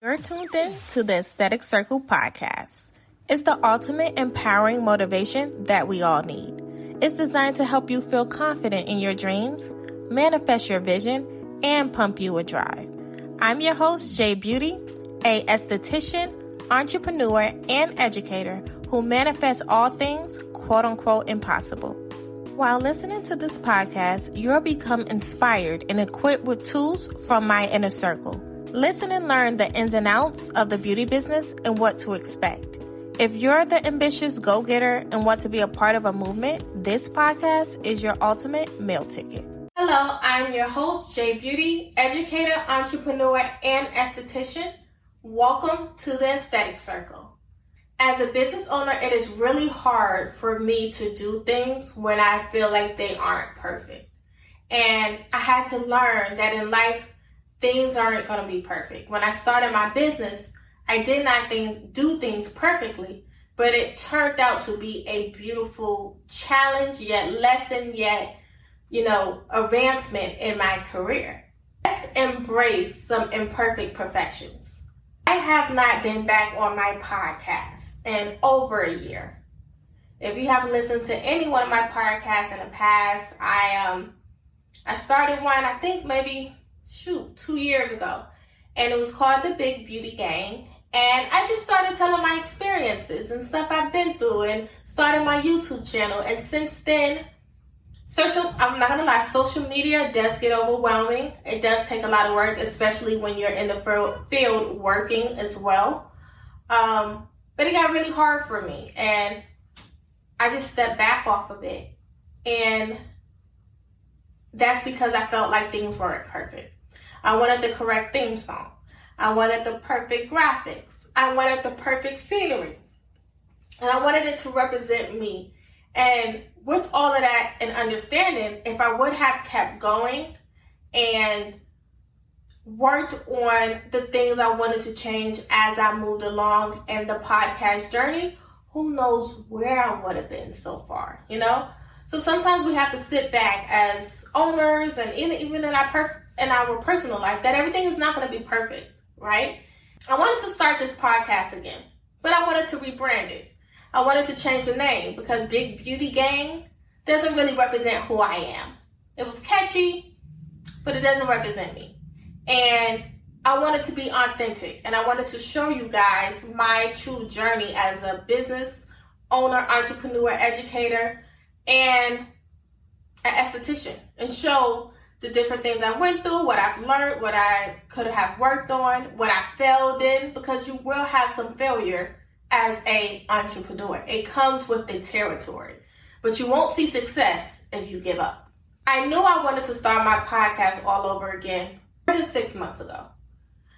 You're tuned in to the Aesthetic Circle podcast. It's the ultimate empowering motivation that we all need. It's designed to help you feel confident in your dreams, manifest your vision, and pump you with drive. I'm your host, Jay Beauty, a esthetician, entrepreneur, and educator who manifests all things quote-unquote impossible. While listening to this podcast, you'll become inspired and equipped with tools from my inner circle. Listen and learn the ins and outs of the beauty business and what to expect. If you're the ambitious go-getter and want to be a part of a movement, this podcast is your ultimate meal ticket. Hello, I'm your host, Jay Beauty, educator, entrepreneur, and esthetician. Welcome to the Aesthetic Circle. As a business owner, it is really hard for me to do things when I feel like they aren't perfect. And I had to learn that in life, things aren't going to be perfect. When I started my business, I did not do things perfectly, but it turned out to be a beautiful challenge, yet lesson, yet, advancement in my career. Let's embrace some imperfect perfections. I have not been back on my podcast in over a year. If you haven't listened to any one of my podcasts in the past, I started one, I think maybe 2 years ago, and it was called The Big Beauty Gang. And I just started telling my experiences and stuff I've been through and started my YouTube channel. And since then, I'm not gonna lie, social media does get overwhelming. It does take a lot of work, especially when you're in the field working as well. But it got really hard for me, and I just stepped back off of it. And that's because I felt like things weren't perfect. I wanted the correct theme song. I wanted the perfect graphics. I wanted the perfect scenery. And I wanted it to represent me. And with all of that and understanding, if I would have kept going and worked on the things I wanted to change as I moved along in the podcast journey, who knows where I would have been so far, So sometimes we have to sit back as owners and even in our personal life that everything is not going to be perfect, right? I wanted to start this podcast again, but I wanted to rebrand it. I wanted to change the name because Big Beauty Gang doesn't really represent who I am. It was catchy, but it doesn't represent me. And I wanted to be authentic, and I wanted to show you guys my true journey as a business owner, entrepreneur, educator, and an esthetician, and show the different things I went through, what I've learned, what I could have worked on, what I failed in, because you will have some failure as an entrepreneur. It comes with the territory, but you won't see success if you give up. I knew I wanted to start my podcast all over again more than 6 months ago.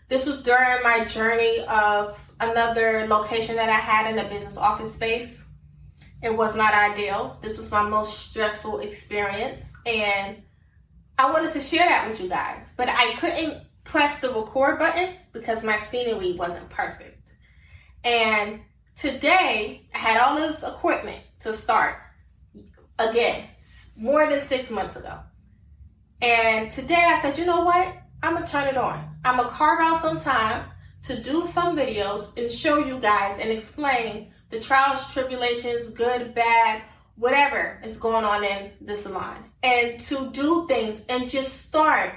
This was during my journey of another location that I had in a business office space. It was not ideal. This was my most stressful experience, and I wanted to share that with you guys, but I couldn't press the record button because my scenery wasn't perfect. And today, I had all this equipment to start again, more than 6 months ago. And today I said, you know what? I'm going to turn it on. I'm going to carve out some time to do some videos and show you guys and explain the trials, tribulations, good, bad, whatever is going on in the salon. And to do things and just start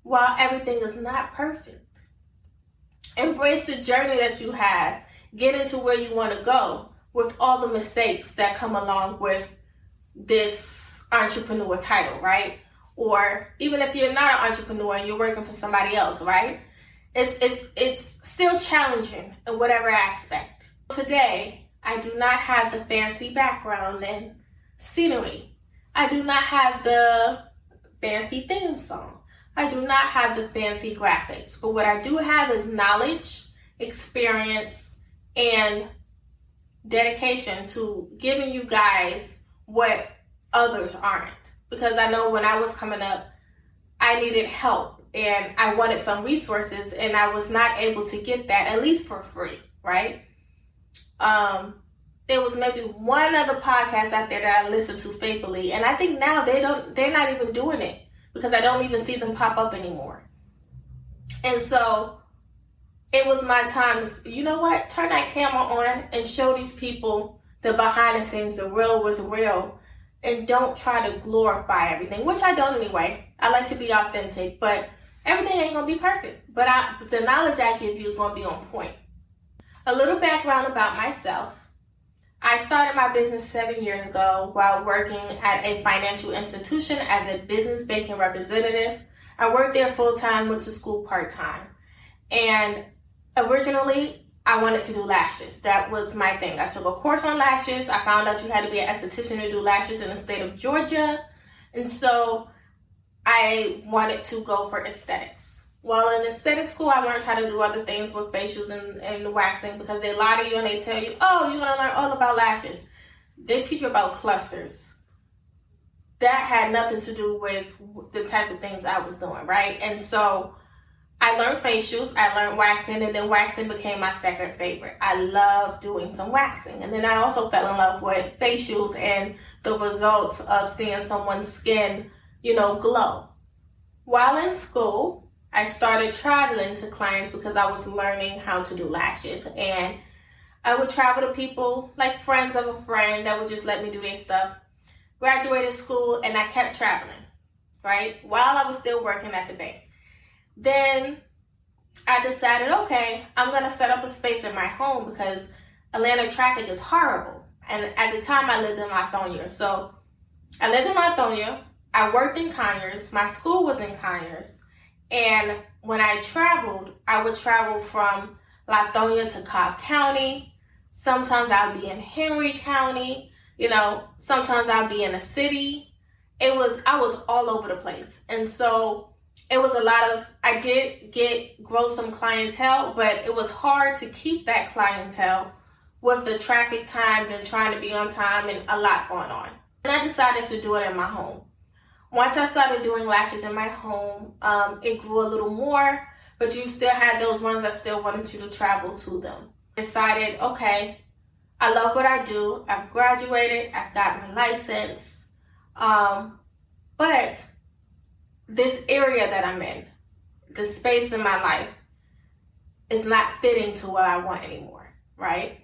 while everything is not perfect. Embrace the journey that you have. Get into where you want to go with all the mistakes that come along with this entrepreneur title, right? Or even if you're not an entrepreneur and you're working for somebody else, right? It's still challenging in whatever aspect. Today, I do not have the fancy background and scenery. I do not have the fancy theme song. I do not have the fancy graphics. But what I do have is knowledge, experience, and dedication to giving you guys what others aren't. Because I know when I was coming up, I needed help and I wanted some resources, and I was not able to get that, at least for free, right? There was maybe one other podcast out there that I listened to faithfully, and I think now they're not even doing it because I don't even see them pop up anymore. And so it was my time to, you know what, turn that camera on and show these people the behind the scenes, the real was real, and don't try to glorify everything, which I don't anyway. I like to be authentic, but everything ain't gonna be perfect. But the knowledge I give you is gonna be on point. A little background about myself. I started my business 7 years ago while working at a financial institution as a business banking representative. I worked there full-time, went to school part-time. And originally, I wanted to do lashes. That was my thing. I took a course on lashes. I found out you had to be an esthetician to do lashes in the state of Georgia. And so I wanted to go for aesthetics. Well, in aesthetic school, I learned how to do other things with facials and waxing, because they lie to you and they tell you, oh, you're going to learn all about lashes. They teach you about clusters. That had nothing to do with the type of things I was doing, right? And so I learned facials, I learned waxing, and then waxing became my second favorite. I love doing some waxing. And then I also fell in love with facials and the results of seeing someone's skin, glow. While in school, I started traveling to clients because I was learning how to do lashes. And I would travel to people, like friends of a friend, that would just let me do their stuff. Graduated school, and I kept traveling, right? While I was still working at the bank. Then I decided, okay, I'm going to set up a space in my home because Atlanta traffic is horrible. And at the time, I lived in Lithonia. So I lived in Lithonia. I worked in Conyers. My school was in Conyers. And when I traveled, I would travel from Lithonia to Cobb County. Sometimes I would be in Henry County. Sometimes I'd be in a city. I was all over the place. And so it was a lot of, I did grow some clientele, but it was hard to keep that clientele with the traffic times and trying to be on time and a lot going on. And I decided to do it in my home. Once I started doing lashes in my home, it grew a little more, but you still had those ones that still wanted you to travel to them. Decided, okay, I love what I do. I've graduated. I've got my license. But this area that I'm in, the space in my life, is not fitting to what I want anymore, right?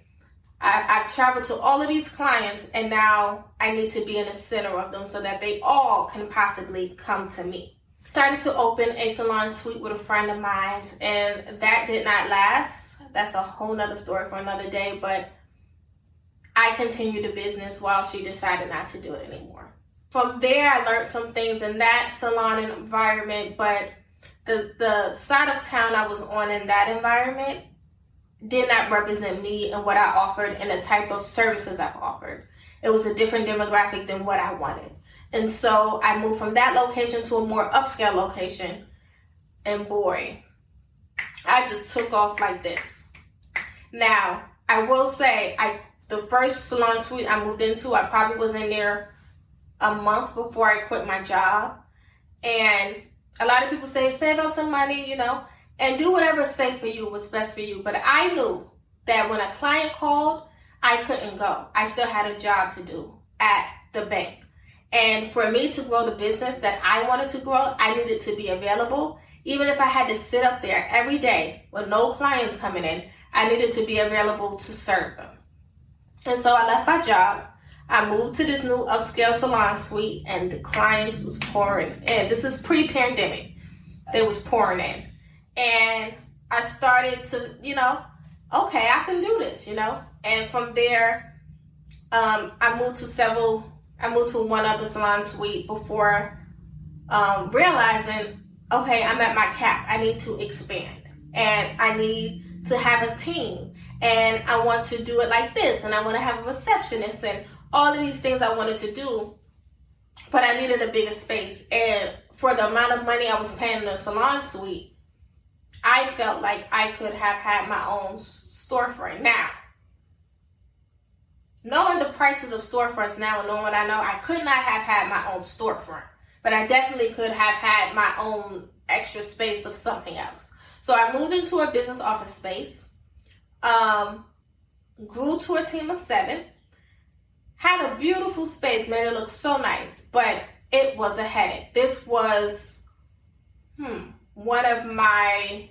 I've traveled to all of these clients, and now I need to be in the center of them so that they all can possibly come to me. Started to open a salon suite with a friend of mine, and that did not last. That's a whole nother story for another day, but I continued the business while she decided not to do it anymore. From there, I learned some things in that salon environment, but the side of town I was on in that environment did not represent me and what I offered and the type of services I've offered. It was a different demographic than what I wanted. And so I moved from that location to a more upscale location. And boy, I just took off like this. Now, I will say, the first salon suite I moved into, I probably was in there a month before I quit my job. And a lot of people say, save up some money, and do whatever's safe for you, what's best for you. But I knew that when a client called, I couldn't go. I still had a job to do at the bank. And for me to grow the business that I wanted to grow, I needed to be available. Even if I had to sit up there every day with no clients coming in, I needed to be available to serve them. And so I left my job. I moved to this new upscale salon suite, and the clients was pouring in. This is pre-pandemic. They was pouring in. And I started to, okay, I can do this, And from there, I moved to one other salon suite before realizing, okay, I'm at my cap. I need to expand. And I need to have a team. And I want to do it like this. And I want to have a receptionist and all of these things I wanted to do. But I needed a bigger space. And for the amount of money I was paying in the salon suite, I felt like I could have had my own storefront. Now, knowing the prices of storefronts now and knowing what I know, I could not have had my own storefront. But I definitely could have had my own extra space of something else. So I moved into a business office space, grew to a team of 7, had a beautiful space, made it look so nice, but it was a headache. This was one of my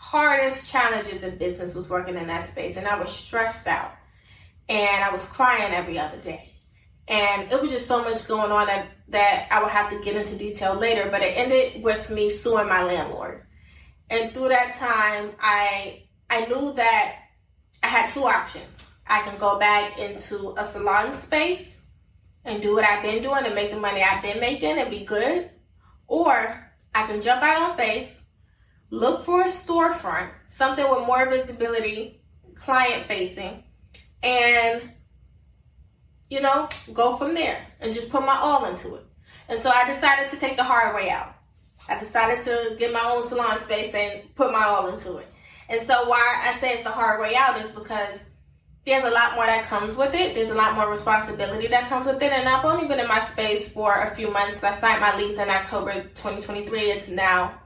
hardest challenges in business was working in that space, and I was stressed out, and I was crying every other day, and it was just so much going on that I would have to get into detail later, but it ended with me suing my landlord. And through that time, I knew that I had two options. I can go back into a salon space and do what I've been doing and make the money I've been making and be good, or I can jump out on faith, look for a storefront, something with more visibility, client facing, and, go from there and just put my all into it. And so I decided to take the hard way out. I decided to get my own salon space and put my all into it. And so why I say it's the hard way out is because there's a lot more that comes with it. There's a lot more responsibility that comes with it. And I've only been in my space for a few months. I signed my lease in October 2023. It's now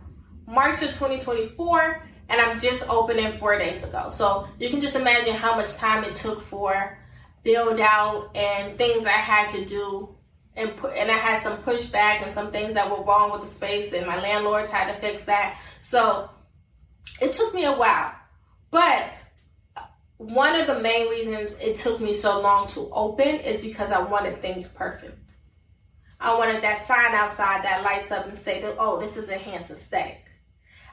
March of 2024, and I'm just opening 4 days ago. So you can just imagine how much time it took for build out and things I had to do, and I had some pushback and some things that were wrong with the space, and my landlords had to fix that. So it took me a while, but one of the main reasons it took me so long to open is because I wanted things perfect. I wanted that sign outside that lights up and say that, oh, this is Enhance Aesthetic.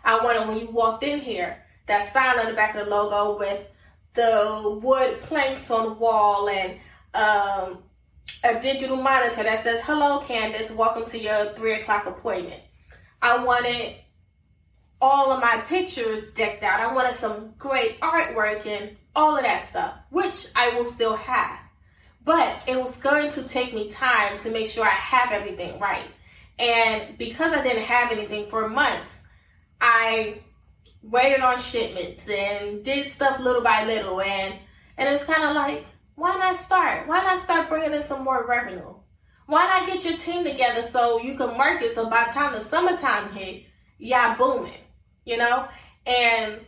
I wanted, when you walked in here, that sign on the back of the logo with the wood planks on the wall and a digital monitor that says, hello, Candace, welcome to your 3 o'clock appointment. I wanted all of my pictures decked out. I wanted some great artwork and all of that stuff, which I will still have. But it was going to take me time to make sure I have everything right. And because I didn't have anything for months, I waited on shipments and did stuff little by little. And it's kind of like, why not start? Why not start bringing in some more revenue? Why not get your team together so you can market, so by the time the summertime hit, yeah, booming, And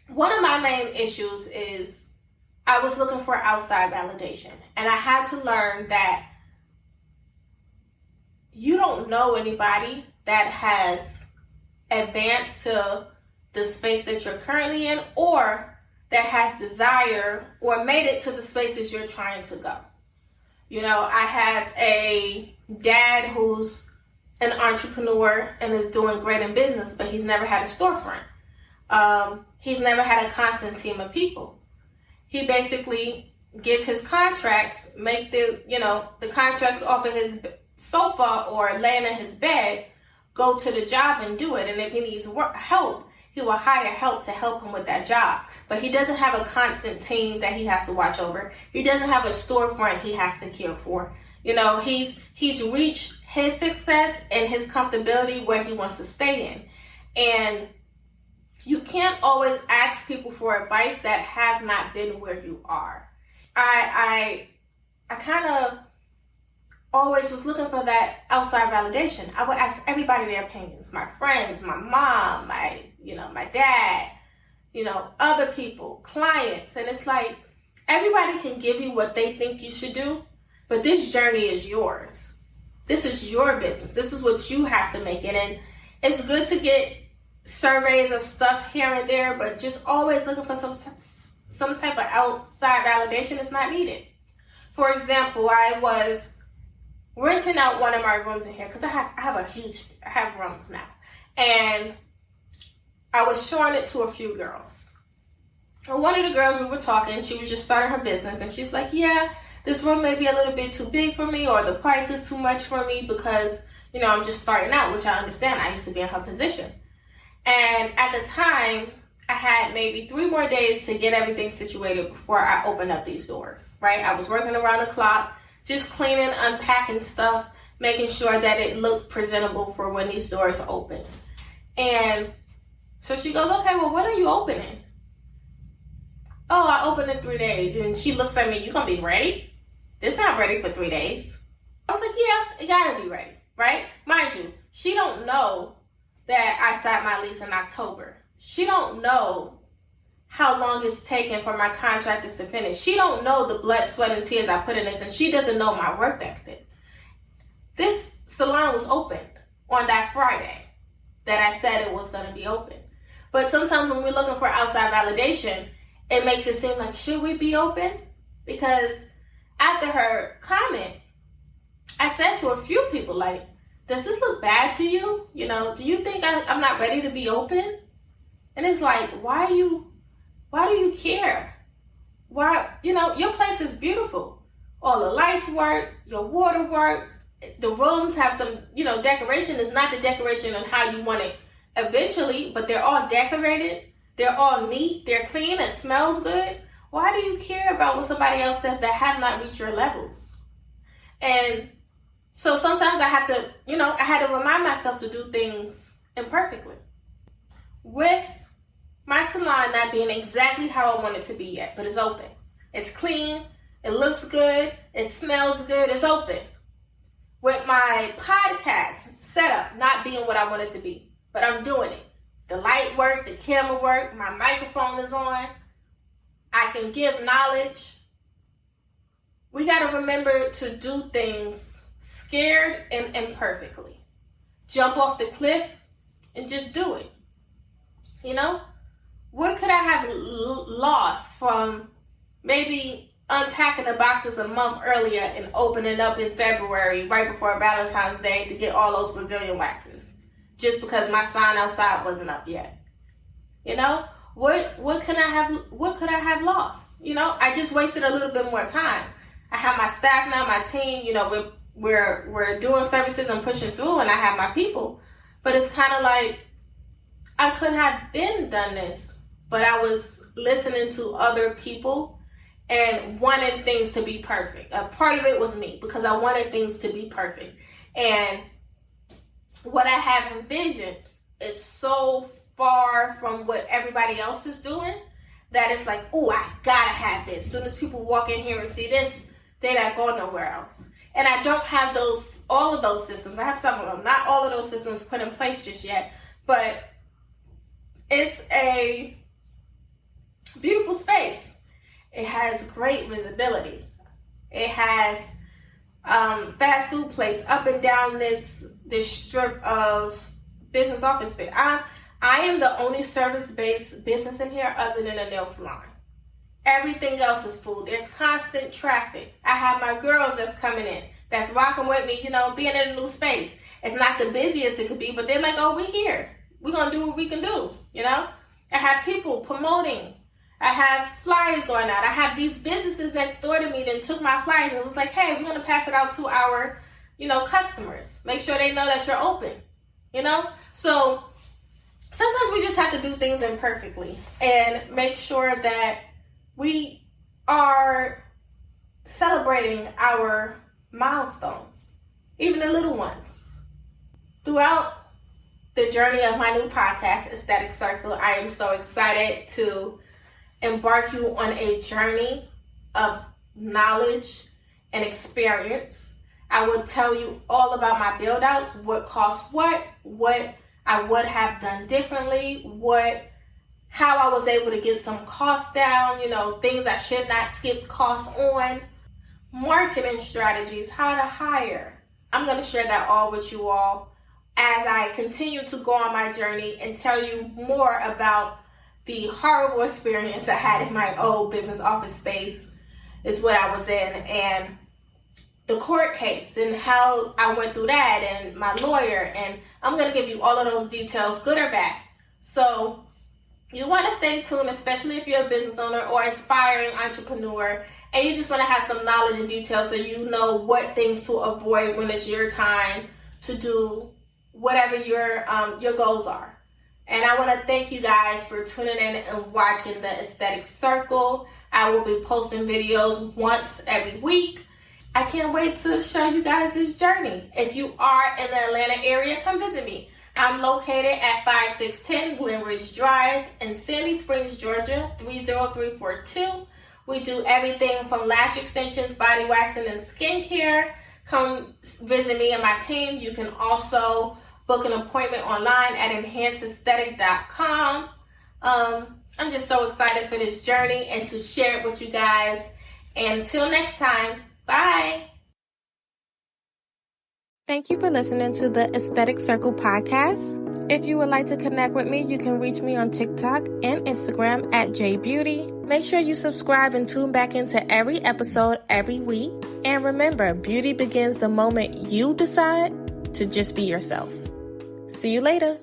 one of my main issues is I was looking for outside validation. And I had to learn that you don't know anybody that has advanced to the space that you're currently in, or that has desire or made it to the spaces you're trying to go. I have a dad who's an entrepreneur and is doing great in business, but he's never had a storefront. He's never had a constant team of people. He basically gets his contracts, make the contracts off of his sofa or laying in his bed, go to the job and do it. And if he needs help, he will hire help to help him with that job. But he doesn't have a constant team that he has to watch over. He doesn't have a storefront he has to care for. He's reached his success and his comfortability where he wants to stay in. And you can't always ask people for advice that have not been where you are. I kind of always was looking for that outside validation. I would ask everybody their opinions, my friends, my mom, my dad, other people, clients. And it's like, everybody can give you what they think you should do, but this journey is yours. This is your business. This is what you have to make it. And it's good to get surveys of stuff here and there, but just always looking for some type of outside validation is not needed. For example, I was renting out one of my rooms in here because I have rooms now, and I was showing it to a few girls. And one of the girls, we were talking, she was just starting her business, and she's like, yeah, this room may be a little bit too big for me, or the price is too much for me because, I'm just starting out, which I understand. I used to be in her position. And at the time, I had maybe 3 more days to get everything situated before I opened up these doors, right? I was working around the clock, just cleaning, unpacking stuff, making sure that it looked presentable for when these doors open. And so she goes, okay, well, when are you opening? Oh, I open in 3 days. And she looks at me, you gonna be ready? This not ready for 3 days. I was like, yeah, it gotta be ready, right? Mind you, she don't know that I signed my lease in October. She don't know how long it's taken for my contractors to finish. She don't know the blood, sweat, and tears I put in this, and she doesn't know my work ethic. This salon was opened on that Friday that I said it was gonna be open. But sometimes when we're looking for outside validation, it makes it seem like, should we be open? Because after her comment, I said to a few people, like, does this look bad to you? You know, do you think I'm not ready to be open? And it's like, why do you care? Why, your place is beautiful. All the lights work, your water works, the rooms have some, decoration. It's not the decoration on how you want it eventually, but they're all decorated. They're all neat. They're clean. It smells good. Why do you care about what somebody else says that have not reached your levels? And so sometimes I had to remind myself to do things imperfectly. With my salon not being exactly how I want it to be yet, but it's open. It's clean. It looks good. It smells good. It's open. With my podcast setup not being what I want it to be, but I'm doing it. The light work, the camera work, my microphone is on. I can give knowledge. We got to remember to do things scared and imperfectly. Jump off the cliff and just do it. What could I have lost from maybe unpacking the boxes a month earlier and opening up in February right before Valentine's Day to get all those Brazilian waxes just because my sign outside wasn't up yet? What could I have lost? I just wasted a little bit more time. I have my staff now, my team, we're doing services and pushing through, and I have my people. But it's kind of like I could have done this, but I was listening to other people and wanted things to be perfect. A part of it was me because I wanted things to be perfect. And what I have envisioned is so far from what everybody else is doing that it's like, oh, I gotta have this. As soon as people walk in here and see this, they're not going nowhere else. And I don't have all of those systems. I have some of them. Not all of those systems put in place just yet. But it's a beautiful space. It has great visibility. It has fast food place up and down this strip of business office space. I am the only service-based business in here other than a nail salon. Everything else is food. There's constant traffic. I have my girls that's coming in, that's rocking with me, being in a new space. It's not the busiest it could be, but they're like, oh, we're here. We're going to do what we can do, I have people promoting. I have flyers going out. I have these businesses next door to me that took my flyers and was like, hey, we're going to pass it out to our, customers. Make sure they know that you're open, So sometimes we just have to do things imperfectly and make sure that we are celebrating our milestones, even the little ones. Throughout the journey of my new podcast, Aesthetic Circle, I am so excited to embark you on a journey of knowledge and experience. I will tell you all about my build outs, what costs what I would have done differently, how I was able to get some costs down, things I should not skip costs on, marketing strategies, how to hire. I'm going to share that all with you all as I continue to go on my journey and tell you more about the horrible experience I had in my old business office space is what I was in, and the court case and how I went through that and my lawyer, and I'm going to give you all of those details, good or bad. So you want to stay tuned, especially if you're a business owner or aspiring entrepreneur and you just want to have some knowledge and detail so you know what things to avoid when it's your time to do whatever your goals are. And I want to thank you guys for tuning in and watching the Aesthetic Circle. I will be posting videos once every week. I can't wait to show you guys this journey. If you are in the Atlanta area, come visit me. I'm located at 5610 Glen Ridge Drive in Sandy Springs, Georgia, 30342. We do everything from lash extensions, body waxing, and skincare. Come visit me and my team. You can also book an appointment online at enhanceaesthetic.com. I'm just so excited for this journey and to share it with you guys. And until next time, bye. Thank you for listening to the Aesthetic Circle podcast. If you would like to connect with me, you can reach me on TikTok and Instagram at JBeauty. Make sure you subscribe and tune back into every episode every week. And remember, beauty begins the moment you decide to just be yourself. See you later.